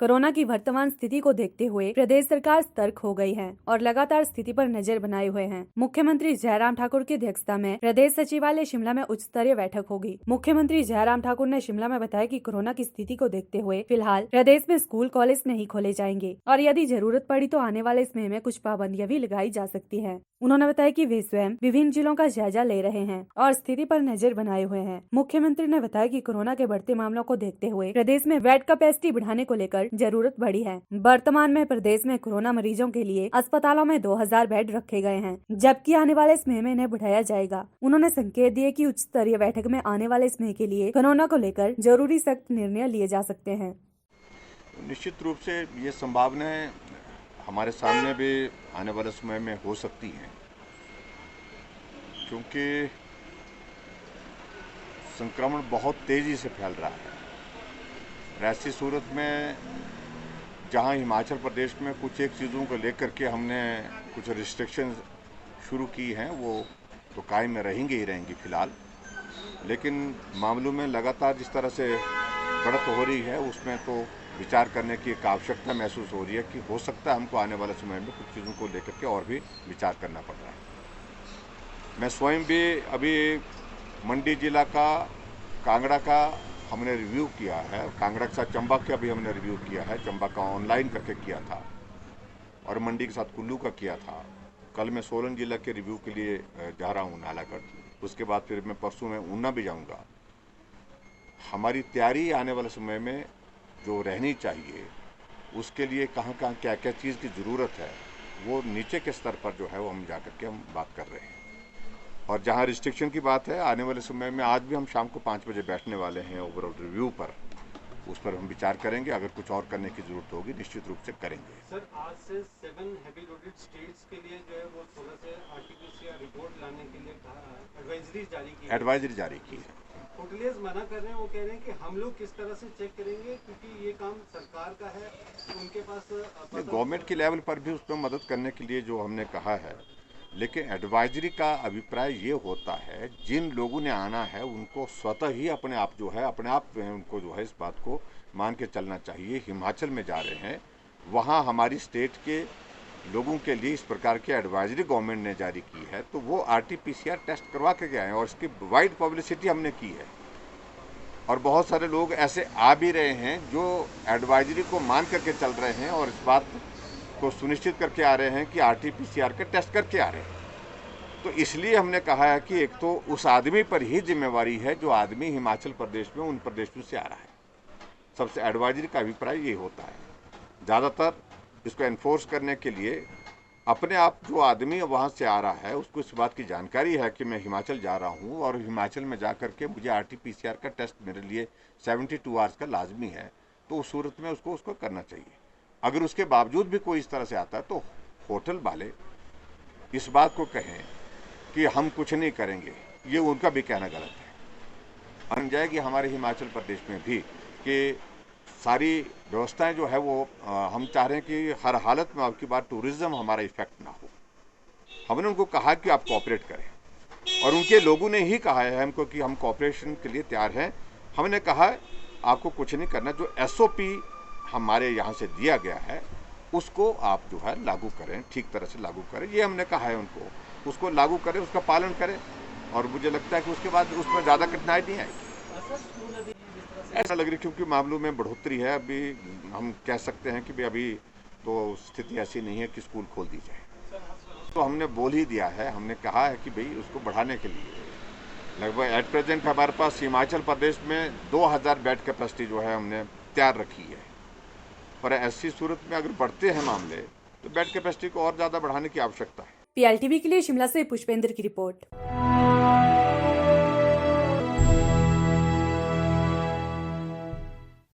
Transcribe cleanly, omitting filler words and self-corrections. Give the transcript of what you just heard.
Corona की वर्तमान स्थिति को देखते हुए प्रदेश सरकार सतर्क हो गई है और लगातार स्थिति पर नजर बनाए हुए है। मुख्यमंत्री जयराम ठाकुर की अध्यक्षता में प्रदेश सचिवालय शिमला में उच्च स्तरीय बैठक होगी। मुख्यमंत्री जयराम ठाकुर ने शिमला में बताया कि कोरोना की स्थिति को देखते हुए फिलहाल प्रदेश में स्कूल कॉलेज नहीं खोले जाएंगे और यदि जरूरत पड़ी तो आने वाले समय में कुछ पाबंदियां भी लगाई जा सकती है। उन्होंने बताया कि वे स्वयं विभिन्न जिलों का जायजा ले रहे हैं और स्थिति पर नजर बनाए हुए हैं। मुख्यमंत्री ने बताया कि कोरोना के बढ़ते मामलों को देखते हुए प्रदेश में बेड कैपेसिटी बढ़ाने को लेकर जरूरत बढ़ी है। वर्तमान में प्रदेश में कोरोना मरीजों के लिए अस्पतालों में 2000 बेड रखे गए हैं, जबकि आने वाले समय में इन्हें बढ़ाया जाएगा। उन्होंने संकेत दिए कि उच्च स्तरीय बैठक में आने वाले समय के लिए कोरोना को लेकर जरूरी सख्त निर्णय लिए जा सकते हैं। निश्चित रूप से ये संभावनाएं हमारे सामने भी आने वाले समय में हो सकती हैं, क्योंकि संक्रमण बहुत तेजी से फैल रहा है। ऐसी सूरत में जहां हिमाचल प्रदेश में कुछ एक चीज़ों को लेकर के हमने कुछ रिस्ट्रिक्शन शुरू की हैं, वो तो कायम रहेंगी फिलहाल, लेकिन मामलों में लगातार जिस तरह से बढ़त हो रही है उसमें तो विचार करने की एक आवश्यकता महसूस हो रही है कि हो सकता है हमको आने वाले समय में कुछ चीज़ों को लेकर के और भी विचार करना पड़ रहा है। मैं स्वयं भी अभी मंडी जिला का, कांगड़ा का हमने रिव्यू किया है, कांगड़ा के साथ चंबा का भी हमने रिव्यू किया है। चंबा का ऑनलाइन करके किया था और मंडी के साथ कुल्लू का किया था। कल मैं सोलन जिला के रिव्यू के लिए जा रहा हूँ नालागढ़, उसके बाद फिर मैं परसों में ऊना भी जाऊँगा। हमारी तैयारी आने वाले समय में जो रहनी चाहिए उसके लिए कहाँ कहाँ क्या क्या चीज़ की ज़रूरत है, वो नीचे के स्तर पर जो है वो हम जाकर के हम बात कर रहे हैं। और जहाँ रिस्ट्रिक्शन की बात है, आने वाले समय में आज भी हम शाम को 5 बजे बैठने वाले हैं ओवरऑल रिव्यू पर, उस पर हम विचार करेंगे। अगर कुछ और करने की जरूरत होगी निश्चित रूप से करेंगे। सर, आज से 7 हेवी लोडेड स्टेट्स के लिए जो है वो 16 से आरटीपीसीआर रिपोर्ट लाने के लिए एडवाइजरी जारी की है। होटलियर्स मना कर रहे हैं, वो कह रहे हैं कि हम लोग किस तरह से चेक करेंगे, क्योंकि ये काम सरकार का है, उनके पास गवर्नमेंट के लेवल पर भी उसमें मदद करने के लिए जो हमने कहा है, लेकिन एडवाइजरी का अभिप्राय ये होता है जिन लोगों ने आना है उनको स्वतः ही अपने आप उनको जो है इस बात को मान के चलना चाहिए। हिमाचल में जा रहे हैं, वहाँ हमारी स्टेट के लोगों के लिए इस प्रकार की एडवाइजरी गवर्नमेंट ने जारी की है, तो वो आरटीपीसीआर टेस्ट करवा के गए हैं और इसकी वाइड पब्लिसिटी हमने की है। और बहुत सारे लोग ऐसे आ भी रहे हैं जो एडवाइजरी को मान करके चल रहे हैं और इस बात को सुनिश्चित करके आ रहे हैं कि आरटीपीसीआर के टेस्ट करके आ रहे हैं। तो इसलिए हमने कहा है कि एक तो उस आदमी पर ही जिम्मेवारी है जो आदमी हिमाचल प्रदेश में उन प्रदेशों से आ रहा है। सबसे एडवाइजरी का अभिप्राय ये होता है, ज़्यादातर इसको एनफोर्स करने के लिए अपने आप जो आदमी वहाँ से आ रहा है उसको इस बात की जानकारी है कि मैं हिमाचल जा रहा हूँ और हिमाचल में जा कर के मुझे आरटीपीसीआर का टेस्ट मेरे लिए 72 आवर्स का लाजमी है, तो उस सूरत में उसको करना चाहिए। अगर उसके बावजूद भी कोई इस तरह से आता है तो होटल वाले इस बात को कहें कि हम कुछ नहीं करेंगे, ये उनका भी कहना गलत है। बन जाएगी हमारे हिमाचल प्रदेश में भी कि सारी व्यवस्थाएं जो है वो हम चाह रहे हैं कि हर हालत में आपकी बात टूरिज्म हमारा इफेक्ट ना हो। हमने उनको कहा कि आप कोऑपरेट करें और उनके लोगों ने ही कहा है हमको कि हम कोऑपरेशन के लिए तैयार हैं। हमने कहा आपको कुछ नहीं करना, जो एसओपी हमारे यहाँ से दिया गया है उसको आप जो है लागू करें, ठीक तरह से लागू करें, ये हमने कहा है उनको। उसको लागू करें, उसका पालन करें और मुझे लगता है कि उसके बाद उसमें ज़्यादा कठिनाई नहीं आएगी ऐसा लग रही, क्योंकि मामलों में बढ़ोतरी है। अभी हम कह सकते हैं कि अभी तो स्थिति ऐसी नहीं है कि स्कूल खोल दी जाए, तो हमने बोल ही दिया है। हमने कहा है कि भाई उसको बढ़ाने के लिए लगभग एट प्रेजेंट हमारे पास हिमाचल प्रदेश में 2000 बेड कैपेसिटी जो है हमने तैयार रखी है। पर ऐसी सूरत में अगर बढ़ते हैं मामले तो बेड कैपेसिटी को और ज़्यादा बढ़ाने की आवश्यकता है। PLTV के लिए शिमला से पुष्पेंद्र की रिपोर्ट।